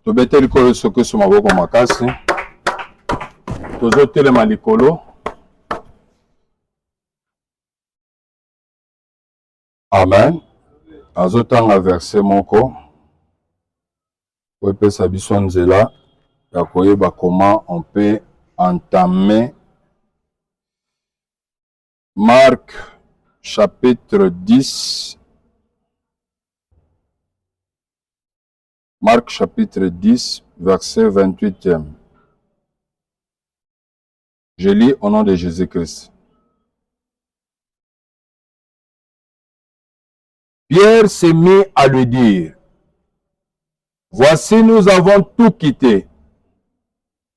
Tobete likolo soki so maboko makasi. Tozo telema likolo. Amen. Azotanga verset moko. Opesa biso nzela ya koyeba comment on peut entamer Marc chapitre 10. Marc chapitre 10, verset 28e. Je lis au nom de Jésus-Christ. Pierre s'est mis à lui dire, « Voici, nous avons tout quitté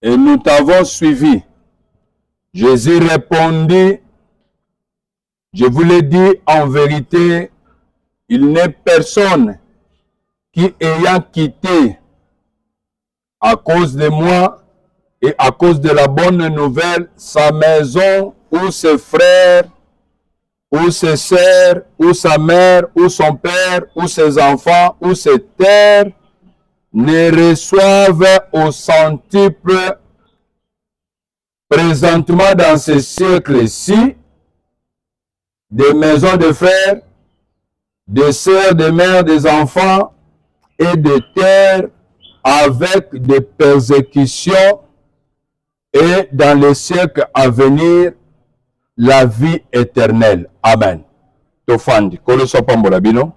et nous t'avons suivi. » Jésus répondit, « Je vous l'ai dit en vérité, il n'est personne qui ayant quitté à cause de moi et à cause de la bonne nouvelle sa maison ou ses frères ou ses sœurs ou sa mère ou son père ou ses enfants ou ses terres ne reçoivent au centuple présentement dans ce siècle-ci des maisons de frères, des sœurs, des mères, des enfants et des terres avec des persécutions et dans les siècles à venir la vie éternelle. Amen. Tofandi, kolo sopambola bino.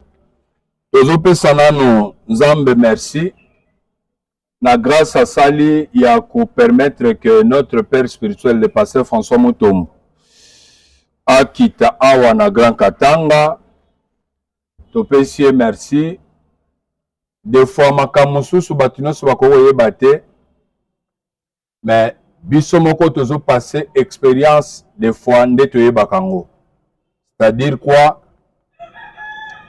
Tozopesa nanu Nzambe merci. Na grâce à Sali, il y a pour permettre que notre père spirituel, le pasteur François Mutombo, akita awa na Grand Katanga. Topesi merci. Des fois, makamususu batinosu bakoye bate, mais biso moko tozo passé expérience des fois ndetoye bakango. C'est-à-dire quoi?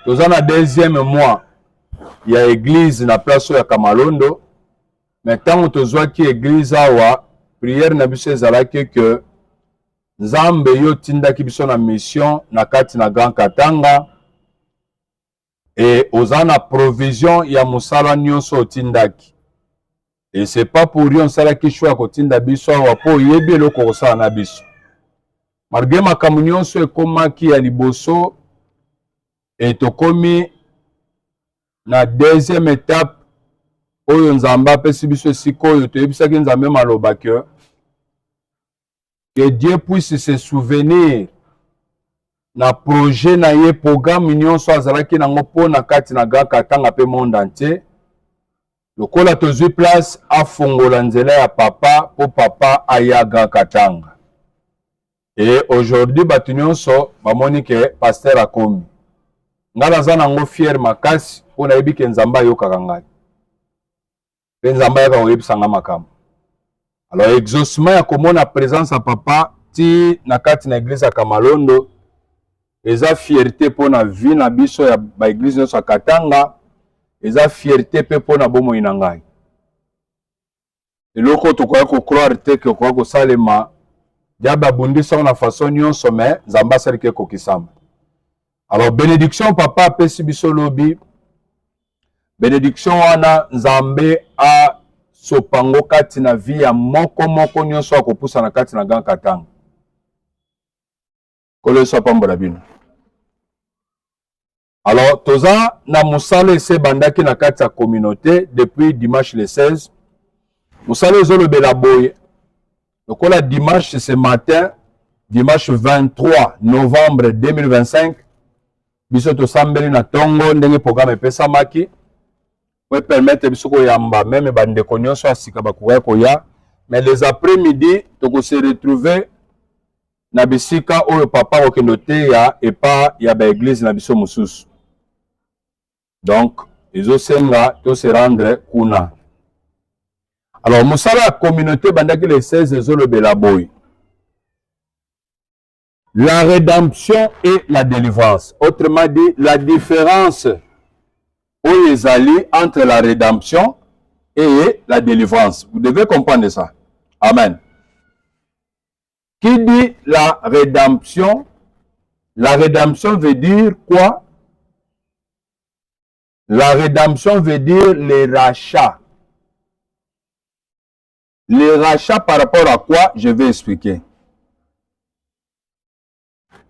Toza na deuxième mois, il y a église na place ya Kamalondo, mais tant tozo ki église awa, prière na biso ezalaki que Nzambe yo tindaki biso na mission na kati na Grand Katanga. Et ozana provision ya musala nyonso otindaki. Et c'est pas pour rien sala ki choix kotinda biso wa po yebi eloko kosala na biso. Malgré makambo nyonso ekomaki ya liboso et tokomi na deuxième étape oyo Nzambe apesi biso sikoyo toyebisaki Nzambe maloba que Dieu puisse se souvenir na projet na ye programme nyonso azalaki nango po na kati na Grand Katanga pe monde entier. Lokola tozwi place afongola nzela ya papa po papa aya Grand Katanga. Et aujourd'hui batu nyonso bamoni ke pasteur akomi. Ngala za nango fier makasi po na yebi ke Nzamba ayokaka ngai. Pe Nzamba yaka oyebisanga makambo. Alors exaucement ya komona présence ya papa ti na kati na église ya Kamalondo. Eza fierté pour na vie na biso ya ba église nyonso Katanga, eza fierté pe pour na bomo inangai. Eloko tokoya ko croire te ke ko salema diaba bundisa na façon nyonso mais Nzamba sali ke kokisamba. Alors bénédiction papa pesi biso lobi. Bénédiction wana Nzambe a sopango kati na vie ya moko moko nyonso akopusa na kati na Grand Katanga. Kolo sopambola bino. Alors, toza na musale se bandaki na kati ya communauté depuis dimanche le 16. Musale zolo bela boye. Lokola dimanche ce matin, dimanche 23 novembre 2025, biso to sambeli na tongo ndenge programme pesa maki. Pour permettre biso ko yamba même bande konyonso asika bakuya koya. Mais les après-midi, toko se retrouver na bisika oyo papa okenote ya epa ya ba église na biso mususu. Donc, ils ont se rendre kuna. Alors, Moussala communauté bandaki les 16 zolo belaboy. La rédemption et la délivrance. Autrement dit, la différence entre la rédemption et la délivrance. Vous devez comprendre ça. Amen. Qui dit la rédemption veut dire quoi? La rédemption veut dire les rachats. Les rachats par rapport à quoi? Je vais expliquer.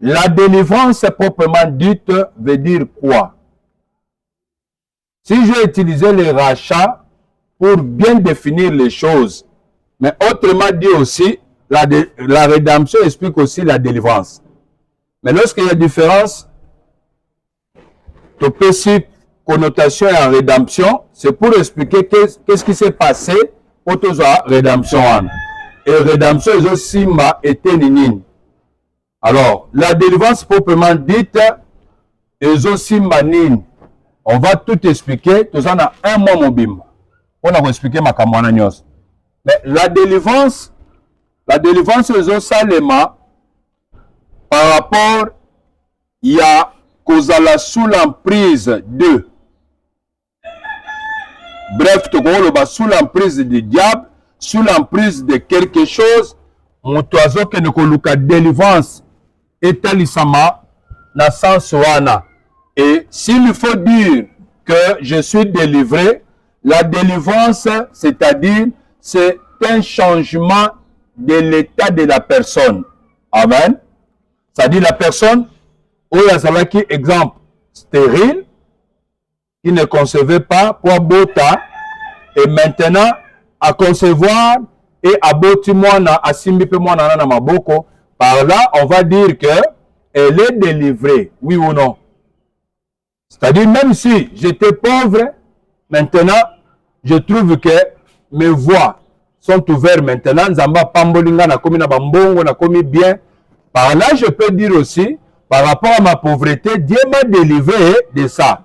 La délivrance proprement dite veut dire quoi? Si j'ai utilisé les rachats pour bien définir les choses, mais autrement dit aussi, la rédemption explique aussi la délivrance. Mais lorsqu'il y a différence, tu peux citer connotation et en rédemption, c'est pour expliquer qu'est-ce qui s'est passé pour toute la rédemption. Et rédemption, ils aussi m'a été ninin. Alors, la délivrance proprement dite, ils aussi manin. On va tout expliquer. Tout ça, on a un mot mobile. On a expliqué ma camarade. Mais la délivrance, ils ont salement par rapport, il y a causala sous l'emprise de. Bref, tu vois, sous l'emprise du diable, sous l'emprise de quelque chose, mon oiseau que nous avons délivrance et talisama, na sens wana. Et s'il faut dire que je suis délivré, la délivrance, c'est-à-dire, c'est un changement de l'état de la personne. Amen. C'est-à-dire la personne, où il y a qui exemple stérile, qui ne concevait pas pour bota, et maintenant à concevoir et à boti moana, à simbi pe moana na maboko. Par là, on va dire que elle est délivrée, oui ou non. C'est-à-dire, même si j'étais pauvre, maintenant, je trouve que mes voies sont ouvertes maintenant. Nzamba pambolinga na komi na bambongo, na komi bien. Par là, je peux dire aussi, par rapport à ma pauvreté, Dieu m'a délivré de ça.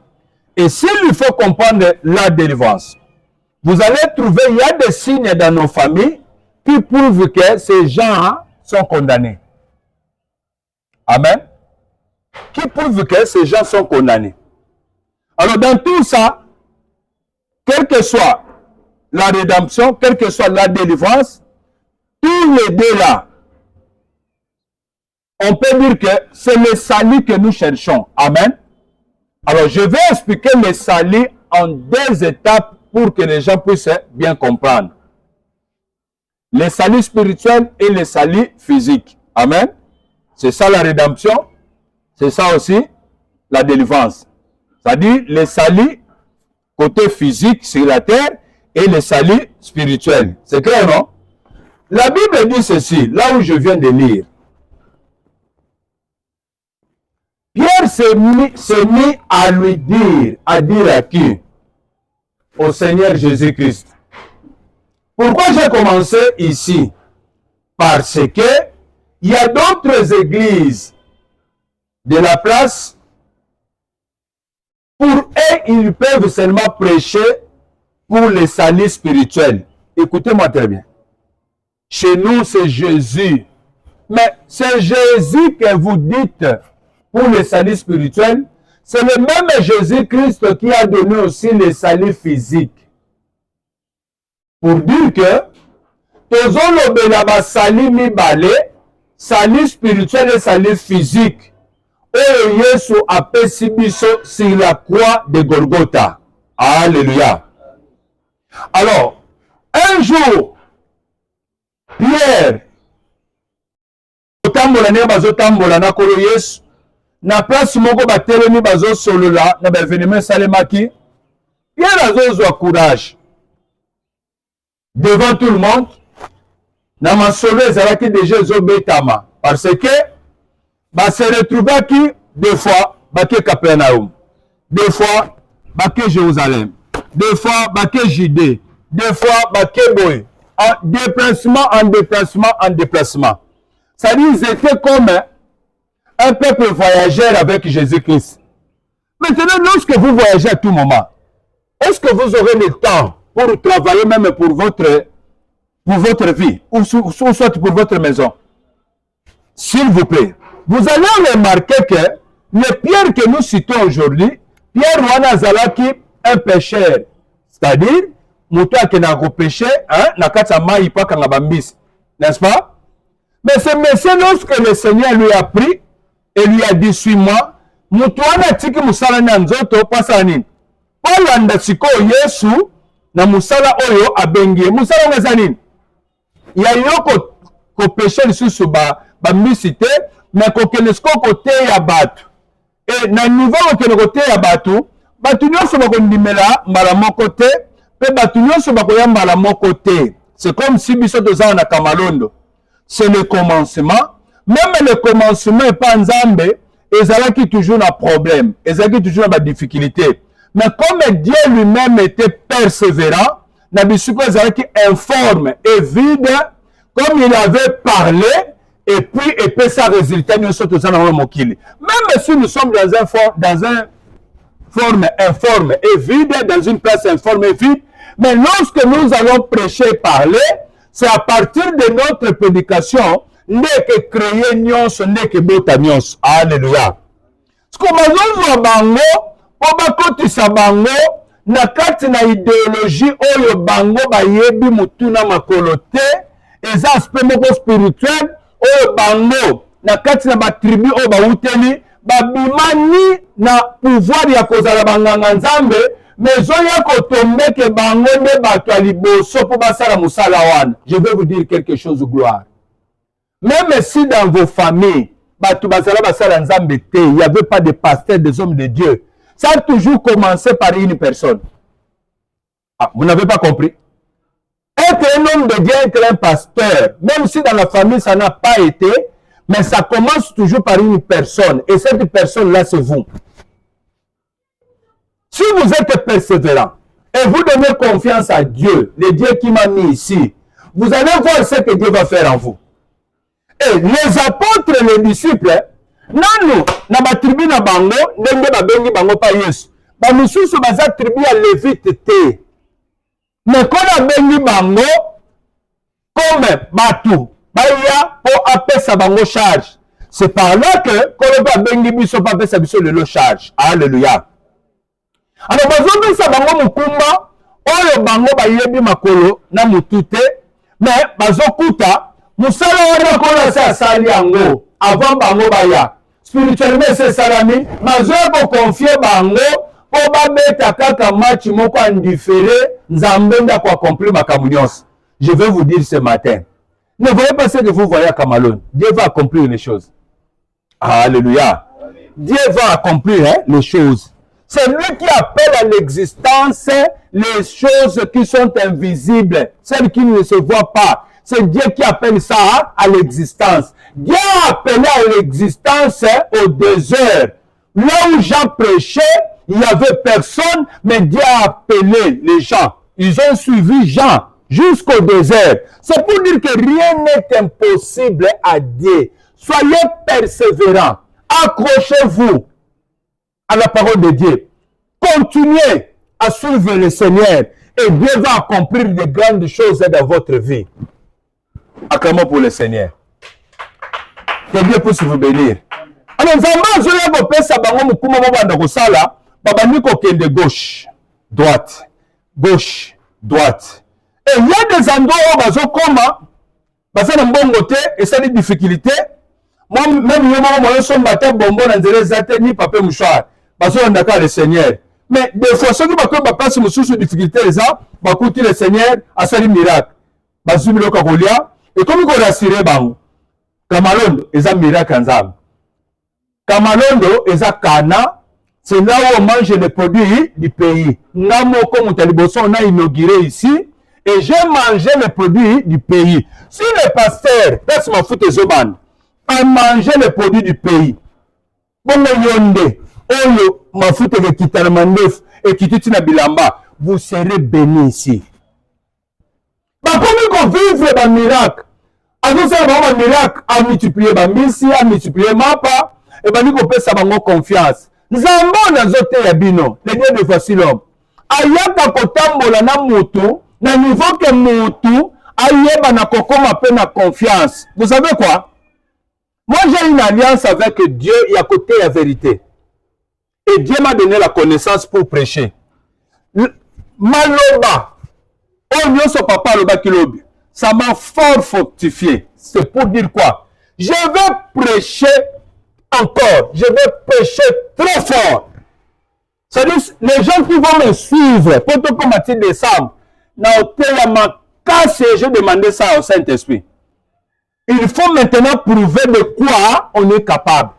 Et s'il faut comprendre la délivrance, vous allez trouver, il y a des signes dans nos familles qui prouvent que ces gens sont condamnés. Amen. Qui prouvent que ces gens sont condamnés. Alors, dans tout ça, quelle que soit la rédemption, quelle que soit la délivrance, tous les deux là, on peut dire que c'est le salut que nous cherchons. Amen. Alors, je vais expliquer le salut en deux étapes pour que les gens puissent bien comprendre. Le salut spirituel et le salut physique. Amen. C'est ça la rédemption. C'est ça aussi la délivrance. C'est-à-dire le salut côté physique sur la terre et le salut spirituel. C'est clair, non? La Bible dit ceci, là où je viens de lire. Pierre s'est mis à lui dire, à qui? Au Seigneur Jésus-Christ. Pourquoi j'ai commencé ici? Parce que il y a d'autres églises de la place. Pour eux, ils peuvent seulement prêcher pour les saluts spirituels. Écoutez-moi très bien. Chez nous, c'est Jésus. Mais c'est Jésus que vous dites pour les saluts spirituels. C'est le même Jésus-Christ qui a donné aussi les saluts physiques. Pour dire que salut spirituel et salut physique. Et Yesu a pesi biso sur la croix de Golgotha. Alléluia. Alors, un jour, Pierre, na place moko batelemi bazo solola na ba événement salemaki. Pierre azozwa courage devant tout le monde. Na masolo ezalaki déjà ezobetama parce que ba se retrouva qui deux fois baké Capernaum, deux fois baké Jérusalem, deux fois baké Judée, deux fois baké Boé, en déplacement en déplacement en déplacement. Ça dit ils étaient comme un peuple voyageur avec Jésus-Christ. Maintenant, lorsque vous voyagez à tout moment, est-ce que vous aurez le temps pour travailler même pour votre vie ou soit pour votre maison? S'il vous plaît, vous allez remarquer que le Pierre que nous citons aujourd'hui, Pierre Wanazalaki, un pécheur, c'est-à-dire, Moutoua qui n'a pas péché, n'est-ce pas? Mais ce monsieur, lorsque le Seigneur lui a pris et lui a dit, suis-moi, Moutoua n'a tiki musala nanzoto, pasanin. Paul anda siko Yesu, na musala oyo abengie, musala ngazanin. il y a yoko ko péché lisusu ba misité mais ko kenesko côté ya batu et na niveau ko côté ya batu nyonso ba ko ndimela mbala moko te pe batu nyonso ba ko ya mbala moko te. C'est comme si biso toza na Kamalondo. C'est le commencement. Même le commencement est pas nzambe, ezalaki toujours un problème, ezalaki toujours une difficulté. Mais comme Dieu lui-même était persévérant, Nabisuko ezalaki informe et vide, comme il avait parlé, et puis ça résultat nous sommes tous dans le mokili. Même si nous sommes dans un forme informe et vide, dans une place informe et vide, mais lorsque nous allons prêcher et parler, c'est à partir de notre prédication que créer nyonso, que bota nyonso. Alléluia. Ce que nous bango, oba kotisa bango, na kati na idéologie oyo bango ba yebi mutuna makolote, eza aspect moko spirituel, oyo bango, na kati na ba tribu oyo ba uteli, ba bimani na pouvoir ya kozala banganga nzambe, mais oya kotombe ke bango ne bato aliboso po basala musala wana. Je vais vous dire quelque chose de gloire. Même si dans vos familles, il n'y avait pas de pasteurs, des hommes de Dieu, ça a toujours commencé par une personne. Ah, vous n'avez pas compris? Être un homme de Dieu, être un pasteur, même si dans la famille ça n'a pas été, mais ça commence toujours par une personne. Et cette personne-là, c'est vous. Si vous êtes persévérant et vous donnez confiance à Dieu, le Dieu qui m'a mis ici, vous allez voir ce que Dieu va faire en vous. Et les apôtres, les disciples, nanu na ba tribu na bango ndenge ba bengi bango pa Yesu. Ba mususu baza tribu ya Lévite te. Mais quand on bengi bango comme batu, baya po apesa bango charge. C'est par là que quand on bengi biso pa apesa biso le charge. Alléluia. Alors bazo bisa bango mukumba oyo bango ba yebi makolo na mutute mais bazo kuta musala wana kola sa sali yango avant bango baya spirituellement c'est salami mazo ko confier bango po ba beta kaka match moko indifféré nzambe nda ko accomplir makambo nyonso. Je vais vous dire ce matin, ne voyez pas ce que vous voyez à Kamalon. Dieu va accomplir les choses. Alléluia. Dieu va accomplir les choses. C'est lui qui appelle à l'existence les choses qui sont invisibles, celles qui ne se voient pas. C'est Dieu qui appelle ça à l'existence. Dieu a appelé à l'existence au désert. Là où Jean prêchait, il n'y avait personne, mais Dieu a appelé les gens. Ils ont suivi Jean jusqu'au désert. C'est pour dire que rien n'est impossible à Dieu. Soyez persévérants. Accrochez-vous à la parole de Dieu. Continuez à suivre le Seigneur et Dieu va accomplir de grandes choses dans votre vie. Acclamons pour le Seigneur. Que Dieu puisse vous bénir. Alors, nous avons gauche, droite, gauche, droite. Et il y a des endroits où et ça des difficultés. Moi, même je suis ni papa mouchoir. Le Seigneur. Mais des fois, ceux qui passent sous difficulté, le Seigneur a fait un miracle. Et comme vous rassurez, Kamalondo est un miracle en Zam. Kamalondo est un Kana, c'est là où on mange les produits du pays. Namo, comme on a inauguré ici, et j'ai mangé les produits du pays. Si le pasteur, passe ma foute et Zoban, a mangé les produits du pays, bon, yonde, oyo, ma foute et Kitarmandef, et Kitutina Bilamba, vous serez bénis ici. Comme on vivre un miracle, à nous faire un miracle, à multiplier ma mission, à multiplier ma part, et bien nous peut ça confiance. Nous avons dans autres yabino, les dieux de facilom. Ayaka kotambola na mutu, na niveau que mutu, ayeba na kokoma pe na confiance. Vous savez quoi? Moi j'ai une alliance avec Dieu et à côté la vérité. Et Dieu m'a donné la connaissance pour prêcher. Maloba. Ça m'a fort fortifié. C'est pour dire quoi? Je vais prêcher encore. Je vais prêcher très fort. C'est-à-dire, les gens qui vont me suivre, pour tout comme Mathilde décembre, na hôtel Cassé, j'ai demandé ça au Saint-Esprit. Il faut maintenant prouver de quoi on est capable.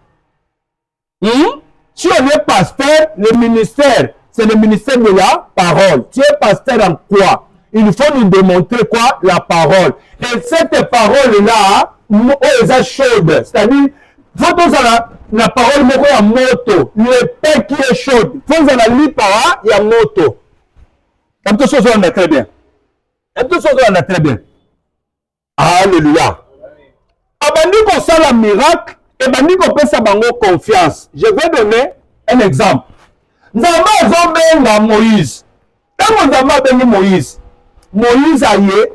Si on est pasteur, le ministère, c'est le ministère de la parole. Tu es pasteur en quoi? Il faut nous démontrer quoi? La parole. Et cette parole-là, elle est chaude. C'est-à-dire, il faut que la parole est en moto. Le pain qui est chaud. Il faut que la lit par il y a moto. Comme tout ça, on est très bien. Comme tout ça, on est très bien. Alléluia. Abandi qu'on sait la miracle, et abandi qu'on peut s'abango confiance. Je vais donner un exemple. Nous avons Moïse. Quand nous avons Moïse, Moïse a yé,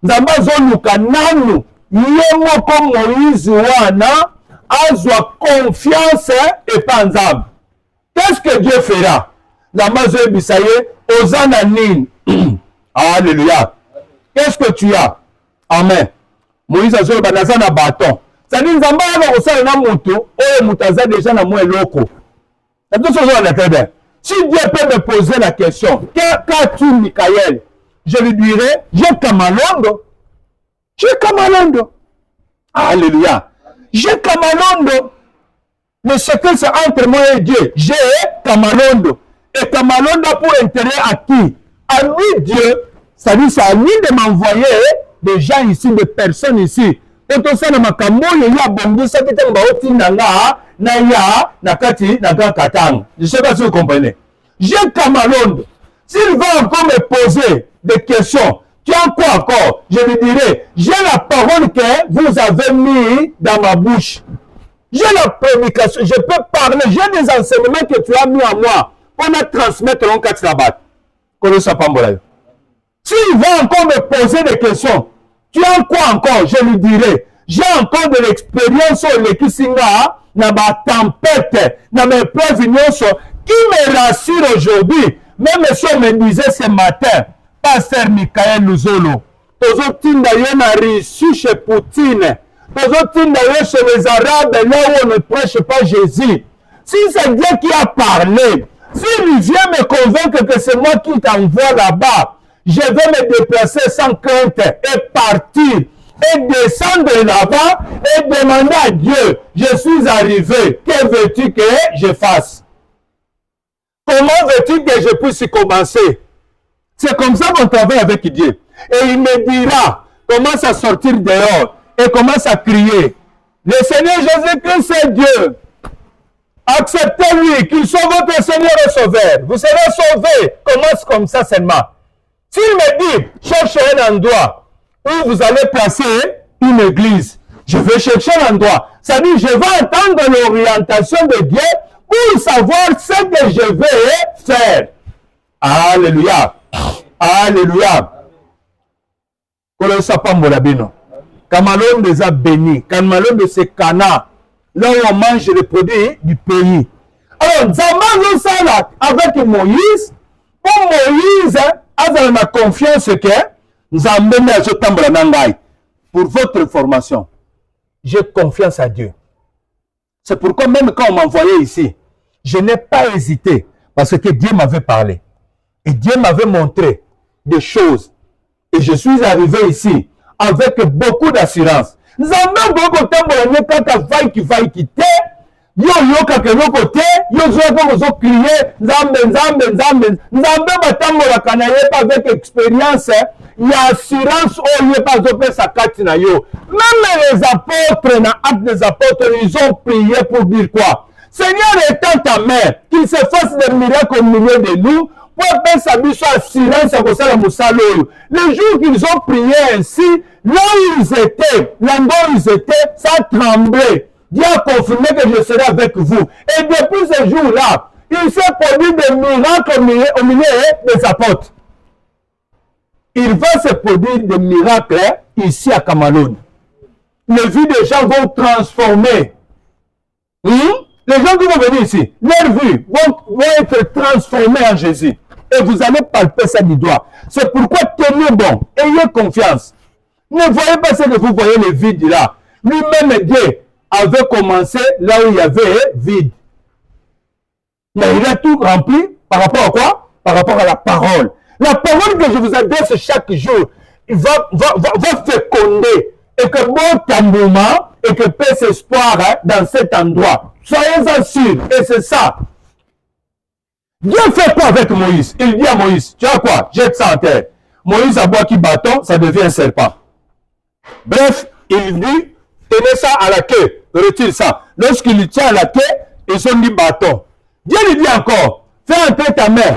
nous avons nanu, yémo comme Moïse wana, azwa confiance et panzab. Qu'est-ce que Dieu fera? Nous avons bisaye, osana nin. Alléluia. Qu'est-ce que tu as? Amen. Moïse a dit banaza na bâton. C'est-à-dire nzamba va kosala na mutu oyo mutaza déjà na moi loko. C'est tout ça on est très bien. Si Dieu peut me poser la question, qu'as-tu Michael? Je lui dirai, j'ai Kamalondo. J'ai Kamalondo. Alléluia. J'ai Kamalondo. Le secret c'est entre moi et Dieu. J'ai Kamalondo. Et Kamalondo pour intérêt à qui? À lui Dieu. C'est-à-dire c'est à lui de m'envoyer des gens ici, des personnes ici. Quand on sait que il y a bongo, ça qui est je ne sais pas si vous comprenez. J'ai Kamalondo. S'il va encore me poser des questions, tu as quoi encore? Je lui dirai, j'ai la parole que vous avez mis dans ma bouche. J'ai la prédication, je peux parler, j'ai des enseignements que tu as mis à moi pour me transmettre en 4 sabbats. S'il va encore me poser des questions, tu as quoi encore? Je lui dirai, j'ai encore de l'expérience sur les Kisinga, dans ma tempête, dans mes preuves, qui me rassure aujourd'hui. Même si on me disait ce matin, Pasteur Michael Luzolo, Tozotinda yon a reçu chez Poutine, Tozotinda yon chez les Arabes, là où on ne prêche pas Jésus. Si c'est Dieu qui a parlé, s'il vient me convaincre que c'est moi qui t'envoie là-bas, je vais me déplacer sans crainte et partir et descendre là-bas et demander à Dieu, je suis arrivé, que veux-tu que je fasse? Comment veux-tu que je puisse commencer? C'est comme ça qu'on travaille avec Dieu. Et il me dira, commence à sortir dehors et commence à crier. Le Seigneur Jésus-Christ c'est Dieu. Acceptez-lui, qu'il soit votre Seigneur et Sauveur. Vous serez sauvés. Commence comme ça seulement. S'il me dit, cherchez un endroit où vous allez placer une église, je vais chercher l'endroit. Ça dit, je vais entendre l'orientation de Dieu pour savoir ce que je vais faire. Alléluia. Alléluia. Kamalon les a bénis. Kamalon de ces canards. Là où on mange les produits du pays. Alors, Zaman ça là avec Moïse. Pour Moïse, avec ma confiance que nous amenons à ce temps. Pour votre information, j'ai confiance à Dieu. C'est pourquoi même quand on m'envoyait ici, je n'ai pas hésité parce que Dieu m'avait parlé. Et Dieu m'avait montré des choses. Et je suis arrivé ici avec beaucoup d'assurance. Nous avons beaucoup de temps pour nous quand qui va quitter. Yo yo kakeno côté, yo zo crier, Nzambe Nzambe Nzambe. Nzambe batambo la kanaye pas avec expérience, il y a assurance au lieu pas de sa carte na yo. Même les apôtres na acte des apôtres, ils ont prié pour dire quoi? Seigneur étant ta mère, qu'il se fasse des miracles au milieu de nous. Pour faire sa mission assurance à cause de la Moussalo. Le jour qu'ils ont prié ainsi, là où ils étaient, l'endroit où ils étaient, ça tremblait. Dieu a confirmé que je serai avec vous. Et depuis ce jour-là, il s'est produit des miracles au milieu des apôtres. Il va se produire des miracles ici à Cameroun. Les vies des gens vont transformer. Les gens qui vont venir ici, leurs vies vont être transformées en Jésus. Et vous allez palper ça du doigt. C'est pourquoi tenez bon, ayez confiance. Ne voyez pas ce que vous voyez le vide là. Lui-même, Dieu avait commencé là où il y avait vide. Mais il a tout rempli par rapport à quoi? Par rapport à la parole. La parole que je vous adresse chaque jour, va féconder et que bon tambourement et que pèse espoir hein, dans cet endroit. Soyez-en sûrs. Et c'est ça. Dieu fait quoi avec Moïse? Il dit à Moïse, tu as quoi? Jette ça en terre. Moïse a boit qui bâton, ça devient un serpent. Bref, il dit, tenez ça à la queue, retire ça. Lorsqu'il tient à la queue, ils ont dit bâton. Dieu lui dit encore, fais entrer ta main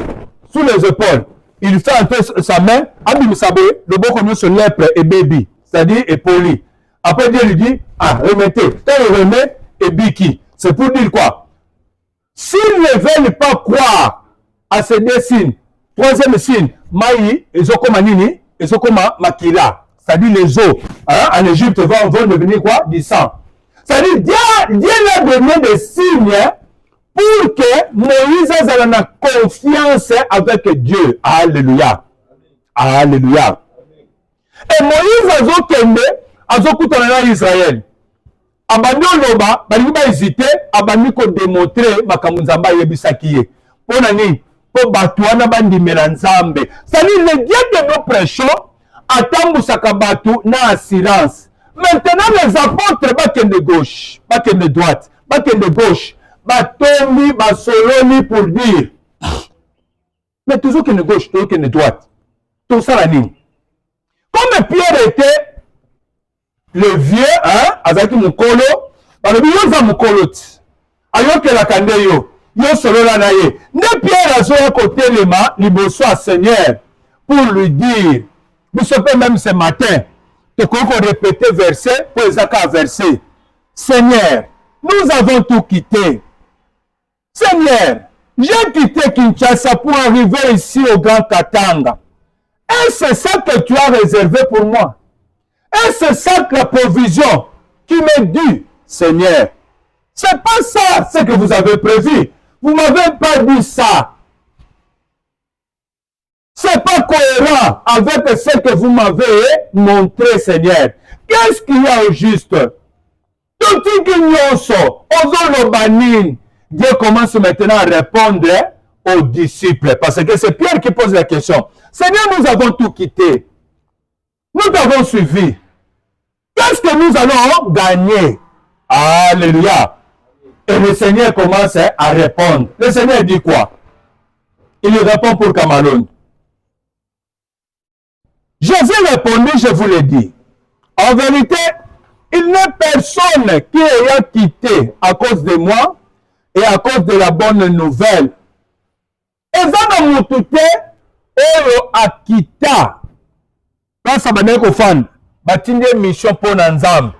sous les épaules. Il fait entrer sa main, Abim Sabé, le beau comme se lèpre et baby, c'est-à-dire et poli. Après Dieu lui dit, ah, remettez. Quand il remet, et biki. C'est pour dire quoi? S'ils ne veulent pas croire à ces deux signes, troisième signe, Maï, ils ont comme Anini, ils ont comme Makila. C'est-à-dire les eaux hein, en Égypte vont devenir quoi? Du sang. C'est-à-dire Dieu leur a donné des signes hein, pour que Moïse ait la confiance avec Dieu. Alléluia. Alléluia. Et Moïse a zo kende, a zo kutana Israël. Abandi oloba, bali ba hésiter, abandi ko démontrer makambo nzamba yebisaki ye. Pona nini? Po batu wana bandimela nzambe. C'est-à-dire le Dieu que nous prêchons atambusaka batu na assurance. Maintenant les apôtres bakende gauche, bakende droite, bakende gauche, batombi basoloni pour dire. Mais toujours kende gauche, toujours kende droite. Tout ça la ligne. Comme Pierre était le vieux, hein, azaki mukolo, balobi yoza mukolo ti. Ayoke la kande yo, yo solola na ye. Ne Pierre azoya côté lema, liboso à Seigneur, pour lui dire, vous savez même ce matin, te qu'on répéter verset, pour ezaka verset. Seigneur, nous avons tout quitté. Seigneur, j'ai quitté Kinshasa pour arriver ici au Grand Katanga. Et c'est ça que tu as réservé pour moi. Et c'est ça que la provision qui m'est due, Seigneur. C'est pas ça ce que vous avez prévu. Vous m'avez pas dit ça. C'est pas cohérent avec ce que vous m'avez montré, Seigneur. Qu'est-ce qu'il y a au juste? Tout ce qu'il y a Dieu commence maintenant à répondre aux disciples. Parce que c'est Pierre qui pose la question. Seigneur, nous avons tout quitté. Nous t'avons suivi. Qu'est-ce que nous allons gagner? Alléluia. Et le Seigneur commence à répondre. Le Seigneur dit quoi? Il répond pour Cameroun. Jésus répondit, je vous l'ai dit. En vérité, il n'y a personne qui ait quitté à cause de moi et à cause de la bonne nouvelle. Et ça, dans mon touté, oyo akita. Quand ça va être fan, batinde mission pour Nanzam.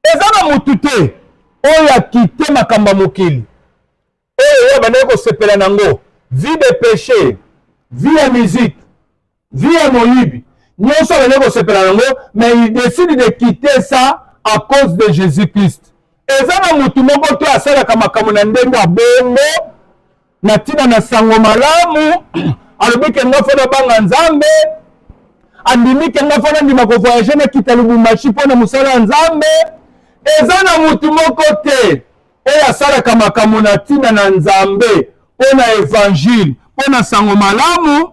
Et ça, dans mon touté, oyo akita makamba mokili. Oyo va être sepela nango. Vie de péché, vie à musique, vie à moïbi. Nous sommes sepela nango, mais il décide de quitter ça à cause de Jésus-Christ. Et ça, dans mon touté, on a ça comme kamunandenda bongo. Natina na sango malamu alobi ke ngafona banga nzambe andimi ke ngafona ndima ko voyager na kita Lubumbashi pona musala nzambe eza na mutu moko te oyo asalaka makambo na ntina na nzambe pona évangile pona sango malamu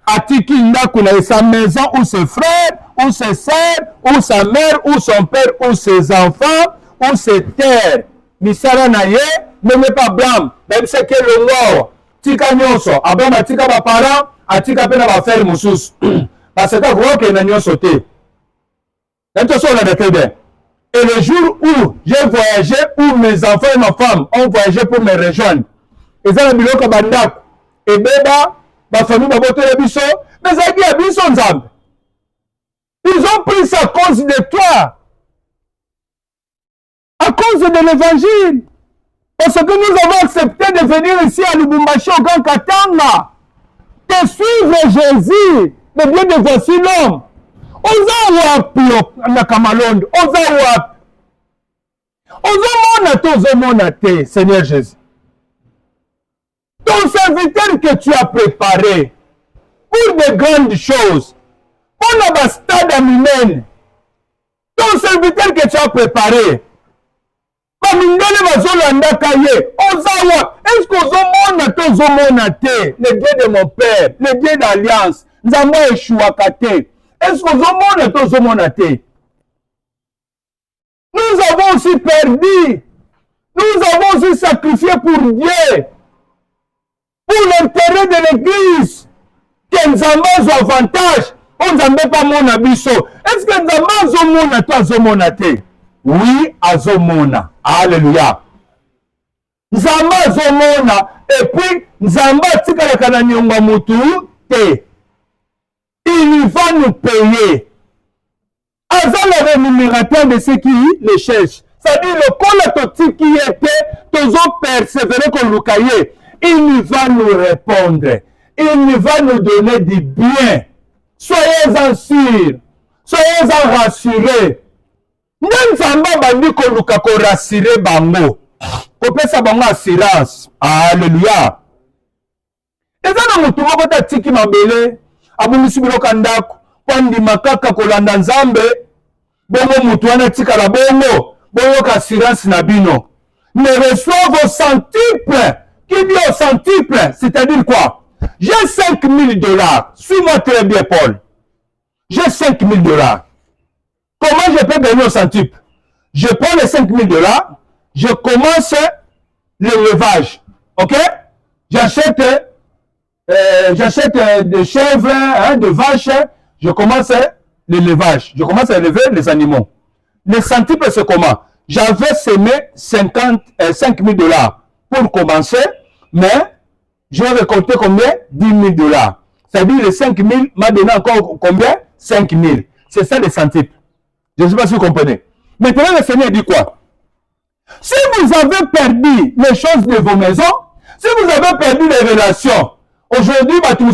atiki ndako na sa maison ou ses frères ou ses sœurs ou sa mère ou son père ou ses enfants ou ses terres misala na ye ne pas blâme, même si que le mort, tika nyonso, Abraham atika ba parents, atika pena ba faire musus. Parce que vous que na nyonso te. Attention la décret. Et le jour où j'ai voyagé, où mes enfants et ma femme ont voyagé pour me rejoindre, et ça le biloko bandak, et beba, ma famille ba boto le biso, mais ça dit à biso nzambe. Ils ont pris ça à cause de toi. À cause de l'évangile. Parce que nous avons accepté de venir ici à Lubumbashi au Grand Katanga, de suivre Jésus, le Dieu de voici l'homme. Oza wapi na Kamalondo, oza wapi. Oza mona te, Seigneur Jésus. Ton serviteur que tu as préparé pour de grandes choses, pour la stade humaine, ton serviteur que tu as préparé, est-ce que le Dieu de mon père, le Dieu d'alliance, nous avons échoué. Est-ce que nous avons aussi perdu. Nous avons aussi sacrifié pour Dieu. Pour l'intérêt de l'église. Que nous avons avantage. On ne veut pas mon abisso. Est-ce que nous avons toi zomonate? Oui, azomona. Alléluia. Nzamba azomona. Et puis, Nzamba tikala kananyonga mutu te. Il va nous payer. Azal le rémunérateur de ceux qui le cherchent. C'est-à-dire, le colatotique qui était, toujours persévérer comme le cahier. Il va nous répondre. Il va nous donner du bien. Soyez-en sûrs. Soyez-en rassurés. Même Zamba bandi koluka ko rassurer bango. Kopesa bango assurance. Alléluia. Eza na mutu moko ta tiki mabele. Abungisi biloko ndako. Pandi makaka kolanda Nzambe. Bongo mutu wana tika la bongo. Bongo ka assurance na bino. Ne reçoit vos centuples. Qui dit au centuple? C'est-à-dire quoi? J'ai 5 000 $. Suis-moi très bien, Paul. J'ai 5 000 $. Comment je peux gagner au centuple? Je prends les 5 000 $, je commence l'élevage. Ok? J'achète des chèvres, hein, des vaches, je commence l'élevage. Je commence à élever les animaux. Le centuple, c'est comment? J'avais semé 5 000 $ pour commencer, mais je vais récolter combien? 10 000 $. C'est-à-dire les 5 000 m'a donné encore combien? 5 000. C'est ça le centuple. Je ne sais pas si vous comprenez. Maintenant, le Seigneur dit quoi? Si vous avez perdu les choses de vos maisons, si vous avez perdu les relations, aujourd'hui, maintenant,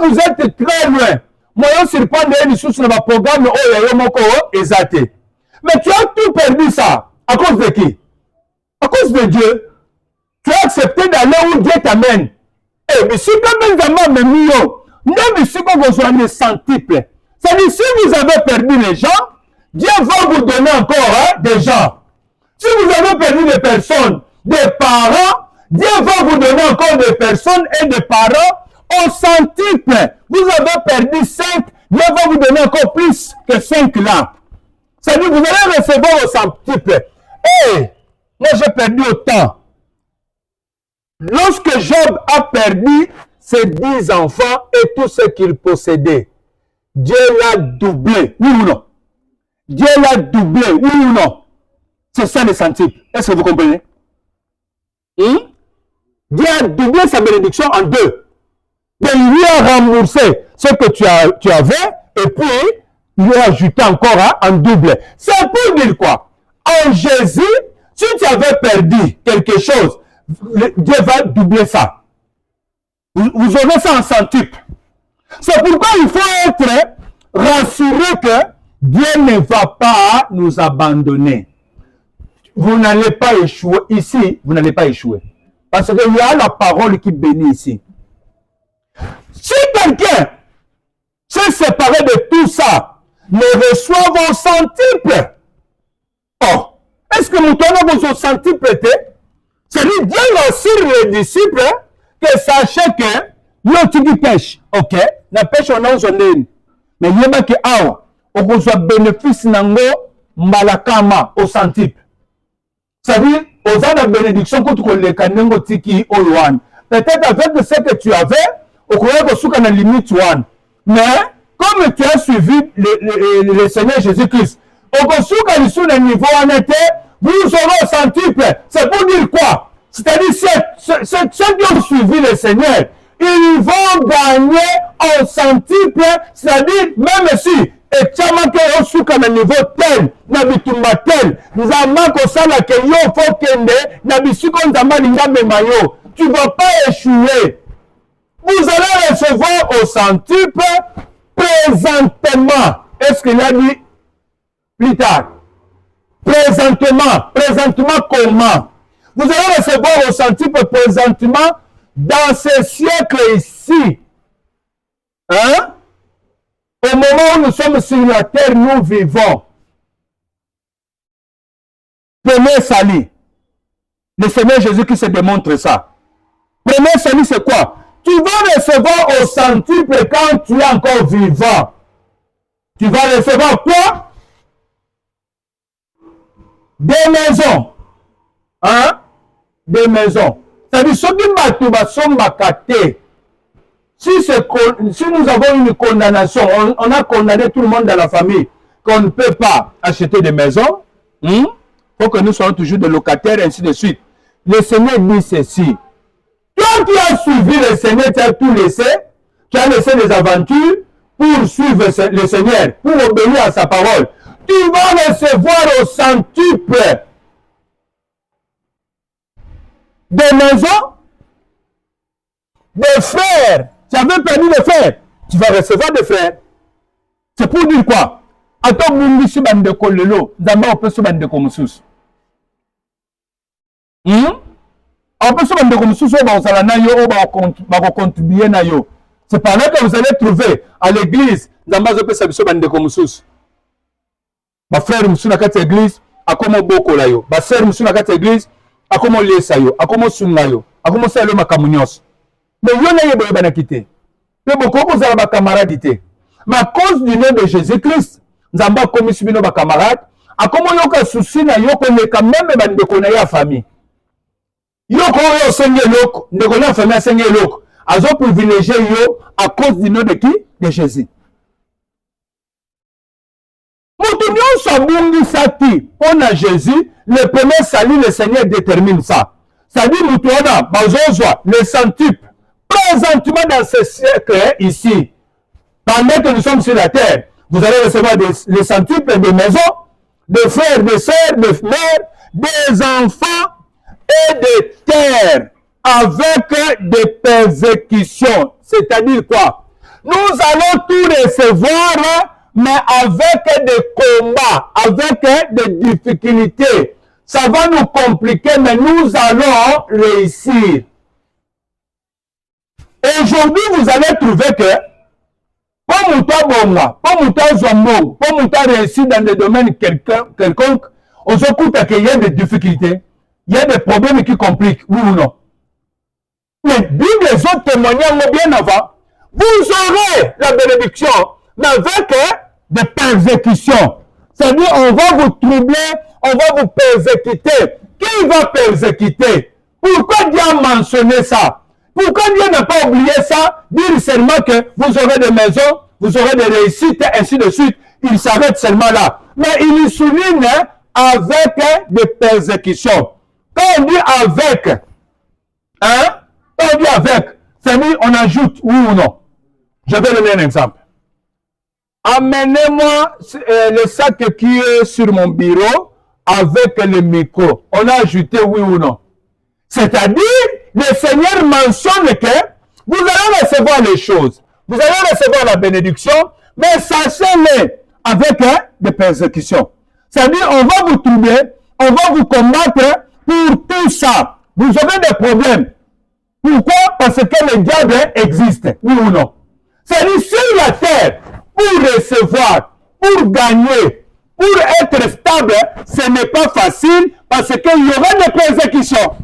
vous êtes très loin. Moi, je suis pas dans programme mais tu as tout perdu ça. À cause de qui? À cause de Dieu. Tu as accepté d'aller où Dieu t'amène. Eh, mais si tu as même millions, même si vous avez des centuples, c'est-à-dire si vous avez perdu les gens, Dieu va vous donner encore des gens. Si vous avez perdu des personnes, des parents, Dieu va vous donner encore des personnes et des parents au centuple. Vous avez perdu 5, Dieu va vous donner encore plus que 5 là. C'est-à-dire vous allez recevoir au centuple. Eh, moi j'ai perdu autant. Lorsque Job a perdu ses 10 enfants et tout ce qu'il possédait, Dieu l'a doublé, oui ou non? Dieu l'a doublé, oui ou non? C'est ça le centuple. Est-ce que vous comprenez? Dieu a doublé sa bénédiction en 2. Et il lui a remboursé ce que tu avais et puis il lui a ajouté encore en double. C'est pour dire quoi? En Jésus, si tu avais perdu quelque chose, Dieu va doubler ça. Vous aurez ça en centuple. C'est pourquoi il faut être rassuré que Dieu ne va pas nous abandonner. Vous n'allez pas échouer ici, vous n'allez pas échouer. Parce qu'il y a la parole qui bénit ici. Si quelqu'un s'est séparé de tout ça, ne reçoit vos centuples. Oh, est-ce que nous tenons vos centuples? C'est-à-dire, Dieu rassure les disciples que sachez que l'autre pêche, ok? La pêche on a un mais il y a que on reçoit bénéfice nango malakama au centuple. C'est-à-dire, aux ans de bénédiction que tu connais kanengo tiki oyan. Peut-être avec ce que tu avais, au courant que sous la limite one. Mais comme tu as suivi le Seigneur Jésus-Christ, au courant que sur le niveau en été, vous aurez au centuple. C'est pour dire quoi? C'est-à-dire, ceux qui ont suivi le Seigneur, ils vont gagner au centuple, c'est-à-dire, même si, et tchama que au sous comme niveau tel, n'habitumba tel, nous avons que ça la que yo faut kende, n'habitude nzamba linga memayo, tu ne vas pas échouer. Vous allez recevoir au centuple présentement. Est-ce qu'il a dit plus tard? Présentement comment? Vous allez recevoir au centuple présentement dans ce siècle ici. Hein? Au moment où nous sommes sur la terre, nous vivons. premier salut. Le Seigneur Jésus-Christ se démontre ça. Premier salut, c'est quoi? Tu vas recevoir au centuple quand tu es encore vivant. Tu vas recevoir quoi? Des maisons. Hein? Des maisons. C'est-à-dire, ceux qui sont macatés. Si nous avons une condamnation, on a condamné tout le monde dans la famille, qu'on ne peut pas acheter des maisons, faut que nous soyons toujours des locataires, et ainsi de suite. Le Seigneur dit ceci. Toi qui as suivi le Seigneur, tu as tout laissé, tu as laissé les aventures pour suivre le Seigneur, pour obéir à sa parole. Tu vas recevoir au centuple des maisons, des frères. Tu avais perdu des frères. Tu vas recevoir des frères. C'est pour dire quoi? Attends, on peut se bande comme sous. On peut se bande comme sous, c'est par là que vous allez trouver à l'église, ma frère musuna kati église, akomo boko la yo. Ma sœur musuna kati église, akomo lesa yo, akomo sunga yo, akomo salo makamunyos. Mais yo na yebo yeba na kité. Mais beaucoup vous avez ba camarade té. Mais à cause du nom de Jésus-Christ, nzamba komi subino ba camarade, akomo yo ka souci na yo ko leka même ba ndeko na ya famille. Yo ko yo senge loko, ndeko na famille senge loko. Azo privilégié yo à cause du nom de qui? De Jésus. On a Jésus, le premier salut, le Seigneur détermine ça. C'est-à-dire, le centuple, présentement dans ce siècle ici, pendant que nous sommes sur la terre, vous allez recevoir les centuples des maisons, des frères, des sœurs, des mères, des enfants et des terres, avec des persécutions. C'est-à-dire quoi? Nous allons tout recevoir, mais avec des combats, avec des difficultés. Ça va nous compliquer, mais nous allons réussir. Aujourd'hui, vous allez trouver que, comme on a réussi dans des domaines quelconques, on se compte qu'il y a des difficultés, il y a des problèmes qui compliquent, oui ou non. Mais Bible les autres témoignages bien avant, vous aurez la bénédiction, mais avec des persécutions. C'est-à-dire, on va vous troubler, on va vous persécuter. Qui va persécuter? Pourquoi Dieu a mentionné ça? Pourquoi Dieu n'a pas oublié ça? Dire seulement que vous aurez des maisons, vous aurez des réussites, ainsi de suite. Il s'arrête seulement là. Mais il souligne avec des persécutions. Quand on dit avec, hein? Quand on dit avec, c'est-à-dire on ajoute, oui ou non? Je vais donner un exemple. Amenez-moi le sac qui est sur mon bureau avec le micro. On a ajouté oui ou non. C'est-à-dire, le Seigneur mentionne que vous allez recevoir les choses. Vous allez recevoir la bénédiction, mais sachez-le avec des persécutions. C'est-à-dire, on va vous troubler, on va vous combattre pour tout ça. Vous avez des problèmes. Pourquoi? Parce que le diable existe. Oui ou non? C'est-à-dire, sur la terre, pour recevoir, pour gagner, pour être stable, ce n'est pas facile parce qu'il y aura des persécutions.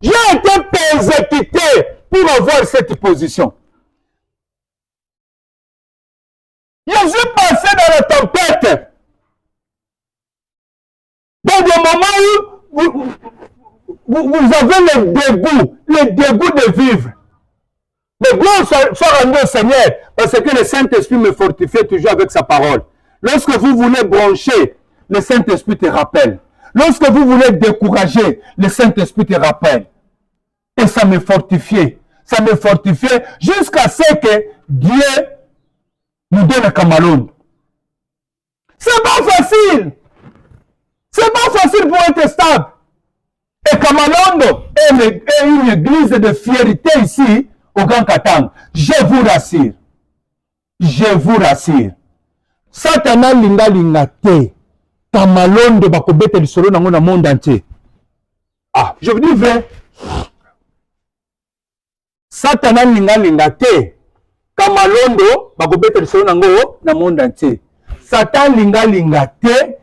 J'ai été persécuté pour avoir cette position. Je suis passé dans la tempête. Dans le moment où vous avez le dégoût de vivre. Mais gloire soit rendue au Seigneur, parce que le Saint-Esprit me fortifie toujours avec sa parole. Lorsque vous voulez broncher, le Saint-Esprit te rappelle. Lorsque vous voulez décourager, le Saint-Esprit te rappelle. Et ça me fortifiait. Ça me fortifiait jusqu'à ce que Dieu nous donne un Cameroun. C'est pas facile. C'est pas facile pour être stable. Et Kamalondo est une église de fierté ici au Grand Katanga. Je vous rassure. Je vous rassure. Satana linga linga te. Kamalondo bakobete lisolo nango na monde entier. Ah, je vous dis vrai. Satana linga linga te. Kamalondo bakobete lisolo nango na monde entier. Satan linga linga te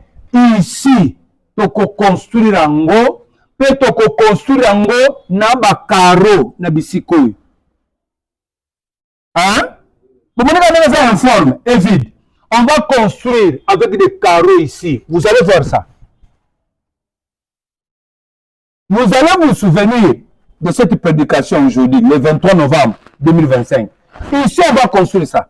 ici. tokoconstruire yango, pe tokoconstruire yango na bakaro na bisika oyo. Hein? Vous voyez quand même en forme et vide. On va construire avec des carreaux ici. Vous allez voir ça. Vous allez vous souvenir de cette prédication aujourd'hui, le 23 novembre 2025. Ici, on va construire ça.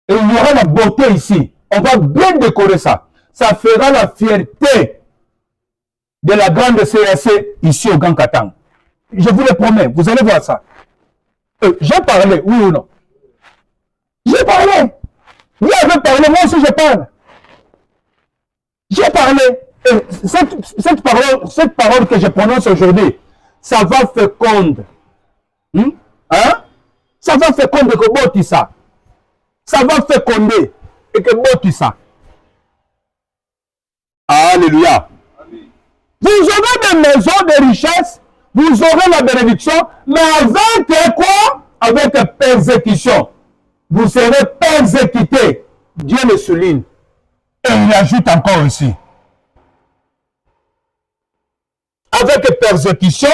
Et il y aura la beauté ici. On va bien décorer ça. Ça fera la fierté de la grande CAC ici au Grand Katang. Je vous le promets, vous allez voir ça. J'ai parlé, oui ou non? J'ai parlé. Vous avez parlé, moi aussi je parle. J'ai parlé. Cette parole que je prononce aujourd'hui, ça va féconder. Hein? Ça va féconder que boti ça. Ça va féconder et que boti ça. Alléluia. Vous aurez des maisons de richesse, vous aurez la bénédiction, mais avec quoi? Avec persécution. Vous serez persécutés. Dieu le souligne. Et il ajoute encore ici. Avec persécution,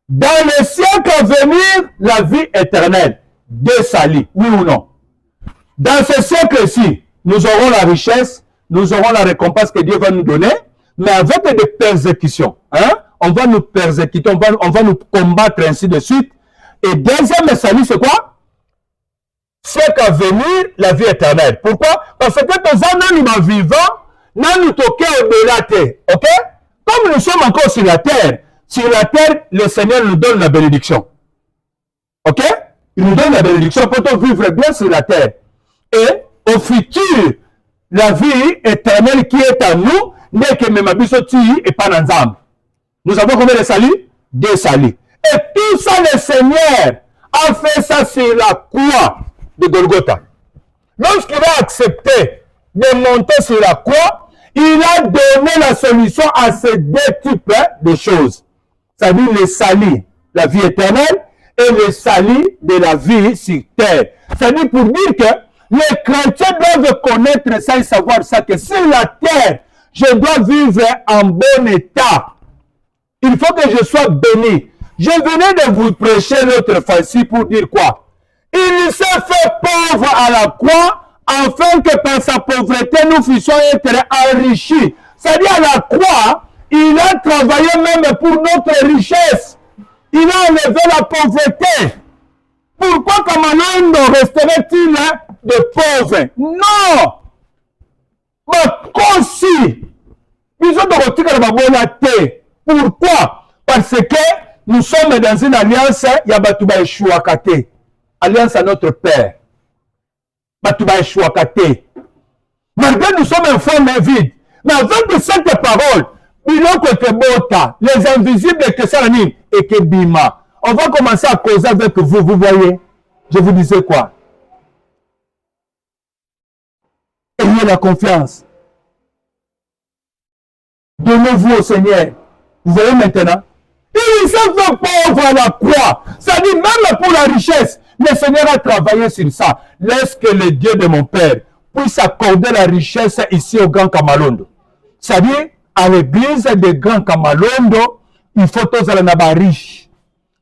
dans les siècles à venir, la vie éternelle. Deux salis, oui ou non? Dans ce siècle-ci, nous aurons la richesse, nous aurons la récompense que Dieu va nous donner, mais avec des persécutions. Hein? On va nous persécuter, on va nous combattre ainsi de suite. Et deuxième salut, c'est quoi? C'est qu'à venir la vie éternelle. Pourquoi? Parce que nous sommes vivants, nous toquons au-delà de la terre. Ok? Comme nous sommes encore sur la terre, le Seigneur nous donne la bénédiction. Ok? Il nous donne la bénédiction pour vivre bien sur la terre. Et au futur, la vie éternelle qui est à nous, n'est que même abissoti et pas dans. Nous avons combien de saluts? Deux saluts. Et tout ça, le Seigneur a fait ça sur la croix de Golgotha. Lorsqu'il a accepté de monter sur la croix, il a donné la solution à ces deux types de choses. C'est-à-dire le salut, la vie éternelle, et le salut de la vie sur terre. C'est-à-dire pour dire que les chrétiens doivent connaître ça et savoir ça, que sur la terre, je dois vivre en bon état. Il faut que je sois béni. Je venais de vous prêcher l'autre fois-ci pour dire quoi? Il s'est fait pauvre à la croix, afin que par sa pauvreté, nous puissions être enrichis. C'est-à-dire à la croix, il a travaillé même pour notre richesse. Il a enlevé la pauvreté. Pourquoi Kamalondo resterait-il de pauvre? Non! Mais aussi, pourquoi? Parce que nous sommes dans une alliance, il y a Batouba Chouakate. Alliance à notre Père. Batouba Chouakate. Malgré nous sommes en forme vide, mais avec cette parole, les invisibles que ça et que Bima. On va commencer à causer avec vous, vous voyez. Je vous disais quoi? Ayez la confiance. Donnez-vous au Seigneur. Vous voyez maintenant? Il s'est fait pauvre à la croix. Ça dit même pour la richesse. Le Seigneur a travaillé sur ça. Laisse que le Dieu de mon Père puisse accorder la richesse ici au Grand Kamalondo. C'est-à-dire, à l'église de Grand Kamalondo, il faut tous aller là-bas riches.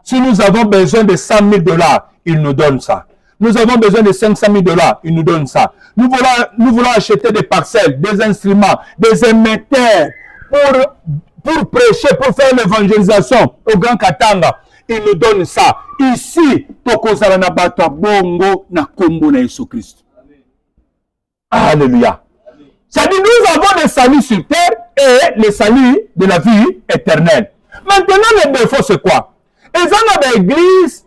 Si nous avons besoin de 100 000 $, il nous donne ça. Nous avons besoin de 500 000 $, il nous donne ça. Nous voulons acheter des parcelles, des instruments, des émetteurs pour prêcher, pour faire l'évangélisation au Grand Katanga. Il nous donne ça. Ici, tokozala na bato bongo na kombo na Jésus Christ. Alléluia. Ça dit, nous avons le salut sur terre et le salut de la vie éternelle. Maintenant, le défaut, c'est quoi? Ils ont dans l'église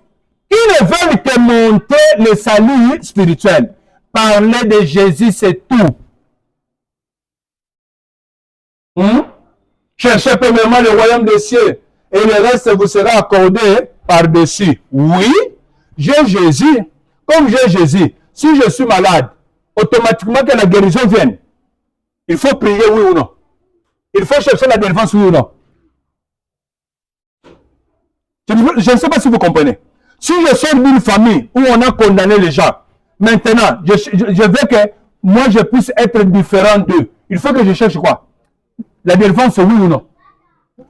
qui ne veulent que monter le salut spirituel. Parler de Jésus, c'est tout. Cherchez premièrement le royaume des cieux et le reste vous sera accordé par-dessus. Oui, j'ai Jésus. Comme j'ai Jésus, si je suis malade, automatiquement que la guérison vienne. Il faut prier, oui ou non? Il faut chercher la délivrance, oui ou non? Je ne sais pas si vous comprenez. Si je sors d'une famille où on a condamné les gens, maintenant, je veux que moi je puisse être différent d'eux. Il faut que je cherche quoi? La délivrance, oui ou non?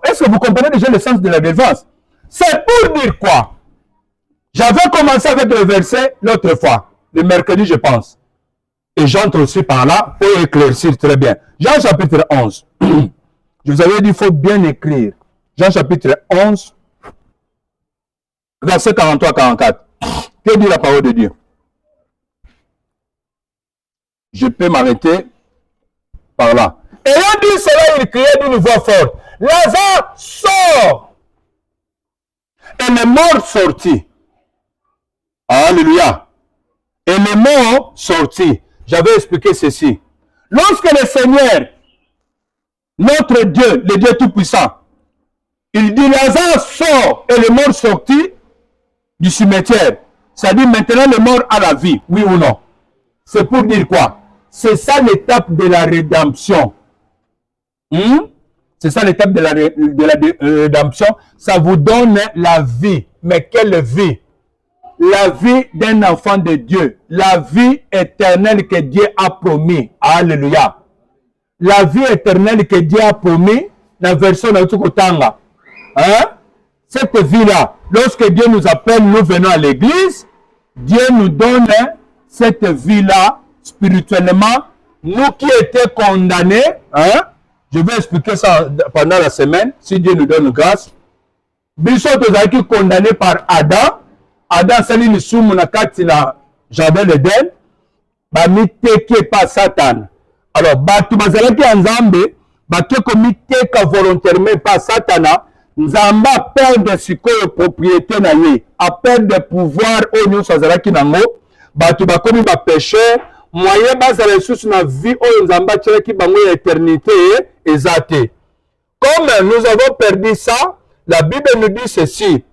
Est-ce que vous comprenez déjà le sens de la délivrance? C'est pour dire quoi? J'avais commencé avec le verset l'autre fois, le mercredi, je pense. Et j'entre aussi par là pour éclaircir très bien. Jean chapitre 11. Je vous avais dit, il faut bien écrire. Jean chapitre 11, verset 43-44. Que dit la parole de Dieu? Je peux m'arrêter par là. Ayant dit cela, il criait d'une voix forte. Lazare, sort! Et le mort sortit. Alléluia. Et le mort sortit. J'avais expliqué ceci. Lorsque le Seigneur, notre Dieu, le Dieu Tout-Puissant, il dit Lazare sort et le mort sortit du cimetière. Ça dit maintenant le mort a la vie, oui ou non? C'est pour dire quoi? C'est ça l'étape de la rédemption. C'est ça l'étape de la rédemption. Ça vous donne la vie. Mais quelle vie? La vie d'un enfant de Dieu. La vie éternelle que Dieu a promis. Alléluia. La vie éternelle que Dieu a promis, la version de Tukotanga. Cette vie-là, lorsque Dieu nous appelle, nous venons à l'église, Dieu nous donne cette vie-là spirituellement. Nous qui étions condamnés, je vais expliquer ça pendant la semaine, si Dieu nous donne grâce. Biso tozalaki condamné par Adam. Adam sali lisumu na kati na jardin d'Eden. Bamiteke pa Satan. Alors, batu bazalaki ya Nzambe, bake komiteka volontairement pa Satana, Nzamba a perdre sikoyo propriété na ye, a perdre pouvoir oyo nyonso azalaki nango, batu bakomi ba pécheur, moyen bazala lisusu na vie oyo Nzamba atielaki bango ya éternité eza te. Comme nous avons perdu ça, la Bible nous dit ceci.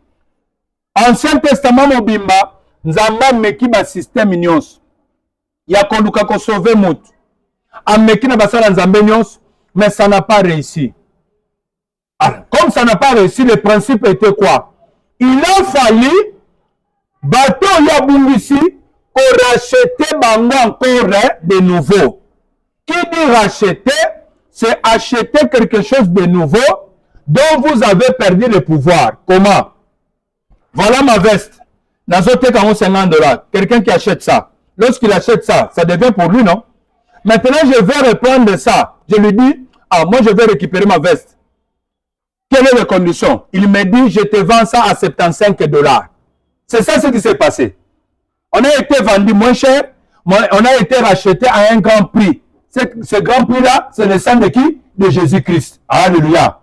Ancien Testament mobimba, Nzamba meki ba système nyonso. Ya koluka ko sauver mutu. Ameki na basala Nzambe nyonso, mais ça n'a pas réussi. Alors, comme ça n'a pas réussi, le principe était quoi? Il a fallu bateau yabungisi pour racheter bango encore de nouveau. Qui dit racheter? C'est acheter quelque chose de nouveau dont vous avez perdu le pouvoir. Comment? Voilà ma veste. Dans un cas, $50. Quelqu'un qui achète ça. Lorsqu'il achète ça, ça devient pour lui, non? Maintenant, je vais reprendre ça. Je lui dis, moi, je vais récupérer ma veste. Quelles sont les conditions? Il me dit, je te vends ça à $75. C'est ça ce qui s'est passé. On a été vendu moins cher, on a été racheté à un grand prix. Ce grand prix-là, c'est le sang de qui? De Jésus-Christ. Alléluia.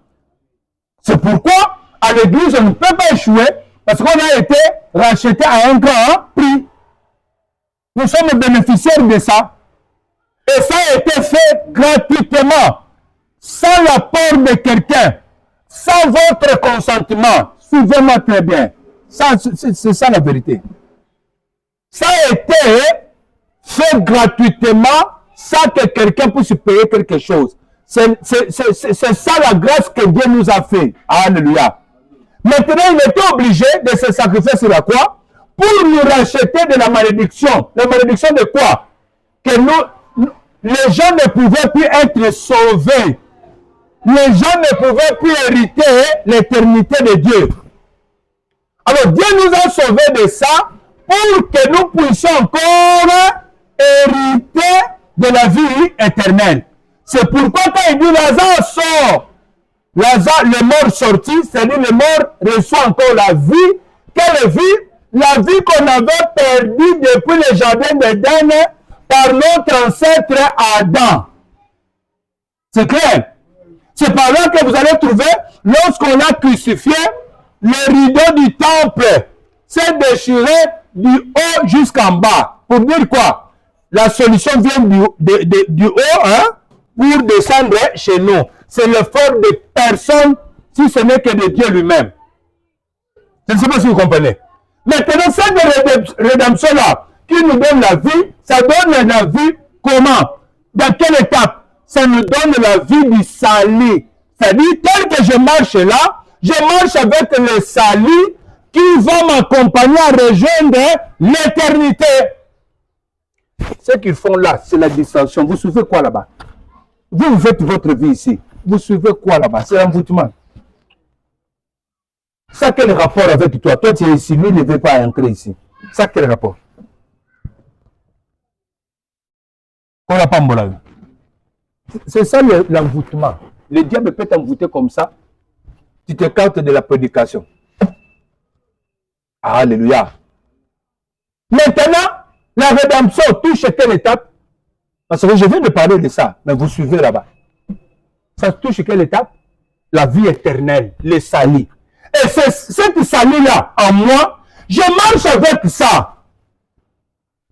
C'est pourquoi, à l'église, on ne peut pas échouer, parce qu'on a été racheté à un grand prix. Nous sommes bénéficiaires de ça. Et ça a été fait gratuitement, sans l'apport de quelqu'un, sans votre consentement. Suivez-moi très bien. C'est ça la vérité. Ça a été fait gratuitement, sans que quelqu'un puisse payer quelque chose. C'est ça la grâce que Dieu nous a fait. Alléluia. Maintenant, il était obligé de se sacrifier sur la croix pour nous racheter de la malédiction. La malédiction de quoi? Que les gens ne pouvaient plus être sauvés. Les gens ne pouvaient plus hériter l'éternité de Dieu. Alors Dieu nous a sauvés de ça pour que nous puissions encore hériter de la vie éternelle. C'est pourquoi quand il dit Lazare sort, Lazare, le mort sorti, c'est-à-dire le mort reçoit encore la vie. Quelle vie? La vie qu'on avait perdue depuis le jardin d'Éden par notre ancêtre Adam. C'est clair? C'est par là que vous allez trouver, lorsqu'on a crucifié, le rideau du temple s'est déchiré du haut jusqu'en bas. Pour dire quoi? La solution vient du haut pour descendre chez nous. C'est l'effort de personne, si ce n'est que de Dieu lui-même. Je ne sais pas si vous comprenez. Maintenant, cette rédemption-là, qui nous donne la vie, ça donne la vie comment? Dans quelle étape? Ça nous donne la vie du salut. C'est-à-dire, tel que je marche là, je marche avec le salut qui va m'accompagner à rejoindre l'éternité. Ce qu'ils font là, c'est la distinction. Vous souvenez quoi là-bas? Vous faites votre vie ici. vous suivez quoi là-bas? C'est l'envoûtement. Ça a quel rapport avec toi? Toi, tu es ici, lui ne veut pas entrer ici. Ça a quel rapport? On n'a pas mon. C'est ça l'envoûtement. Le diable peut t'envoûter comme ça. Tu t'écartes de la prédication. Alléluia. Maintenant, la rédemption touche quelle étape? Parce que je viens de parler de ça, mais vous suivez là-bas. Ça touche quelle étape? La vie éternelle, le salut. Et c'est cette salut-là, en moi, je marche avec ça.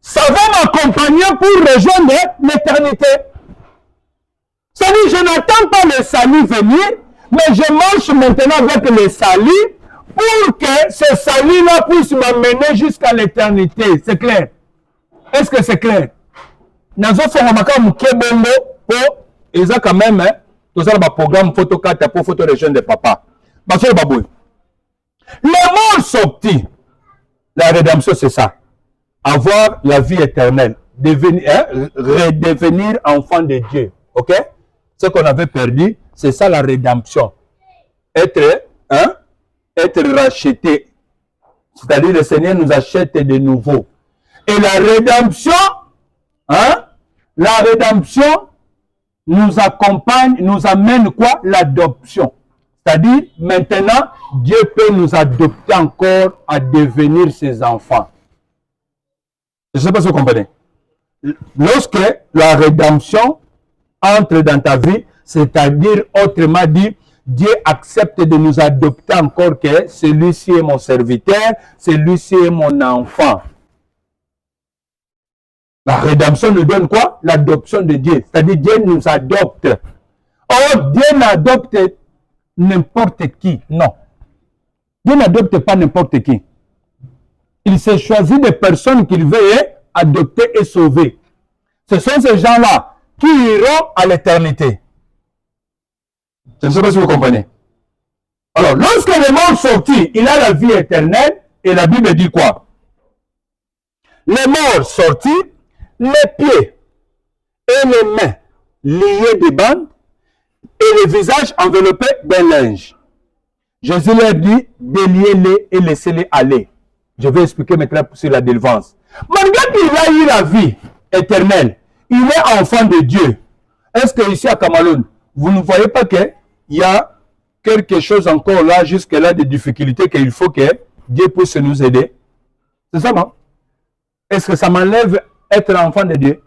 Ça va m'accompagner pour rejoindre l'éternité. C'est-à-dire, je n'attends pas le salut venir, mais je marche maintenant avec le salut pour que ce salut-là puisse m'amener jusqu'à l'éternité. C'est clair? Est-ce que c'est clair? Nazo Fongamaka Mukebongo, et ça quand même, tout ça, le programme photo 4 pour photo des jeunes de papa. Les morts sortis, la rédemption, c'est ça. Avoir la vie éternelle, redevenir enfant de Dieu. Ok? Ce qu'on avait perdu, c'est ça la rédemption. Être racheté. C'est-à-dire le Seigneur nous achète de nouveau. Et la rédemption, la rédemption nous accompagne, nous amène quoi? L'adoption. C'est-à-dire, maintenant, Dieu peut nous adopter encore à devenir ses enfants. Je ne sais pas si vous comprenez. Lorsque la rédemption entre dans ta vie, c'est-à-dire, autrement dit, Dieu accepte de nous adopter encore que celui-ci est mon serviteur, celui-ci est mon enfant. La rédemption nous donne quoi? L'adoption de Dieu. C'est-à-dire, Dieu nous adopte. Or, Dieu n'adopte n'importe qui. Non. Dieu n'adopte pas n'importe qui. Il s'est choisi des personnes qu'il veut adopter et sauver. Ce sont ces gens-là qui iront à l'éternité. Je ne sais pas si vous comprenez. Alors, lorsque le mort sortit, il a la vie éternelle, et la Bible dit quoi? Les morts sortis, les pieds et les mains liés de bandes, et le visage enveloppé d'un linge. Jésus leur dit, déliez-les et laissez-les aller. Je vais expliquer maintenant sur la délivrance. Malgré qu'il a eu la vie éternelle, il est enfant de Dieu. Est-ce que ici à Cameroun, vous ne voyez pas qu'il y a quelque chose encore là, jusque-là, de difficultés qu'il faut que Dieu puisse nous aider? C'est ça, non? Est-ce que ça m'enlève être enfant de Dieu?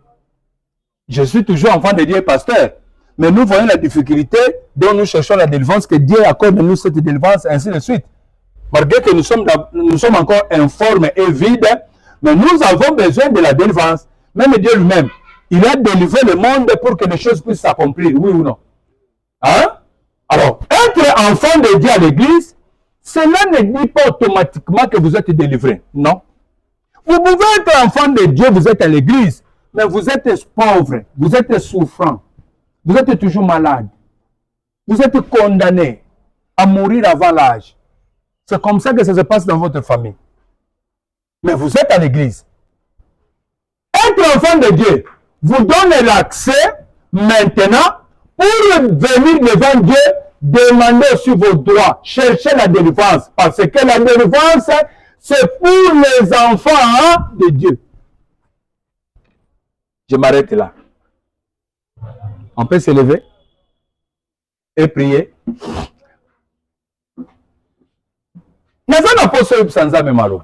Je suis toujours enfant de Dieu, pasteur. Mais nous voyons la difficulté dont nous cherchons la délivrance, que Dieu accorde nous cette délivrance, ainsi de suite. Malgré que nous sommes encore informes et vides, mais nous avons besoin de la délivrance. Même Dieu lui-même, il a délivré le monde pour que les choses puissent s'accomplir, oui ou non? Hein? Alors, être enfant de Dieu à l'église, cela ne dit pas automatiquement que vous êtes délivré. Non. Vous pouvez être enfant de Dieu, vous êtes à l'église, mais vous êtes pauvre, vous êtes souffrant, vous êtes toujours malade, vous êtes condamné à mourir avant l'âge. C'est comme ça que ça se passe dans votre famille. Mais vous êtes à l'église. Être enfant de Dieu vous donne l'accès maintenant pour venir devant Dieu, demander aussi vos droits, chercher la délivrance. Parce que la délivrance, c'est pour les enfants de Dieu. Je m'arrête là. On peut se lever et prier. Naza na poso sanza memalo.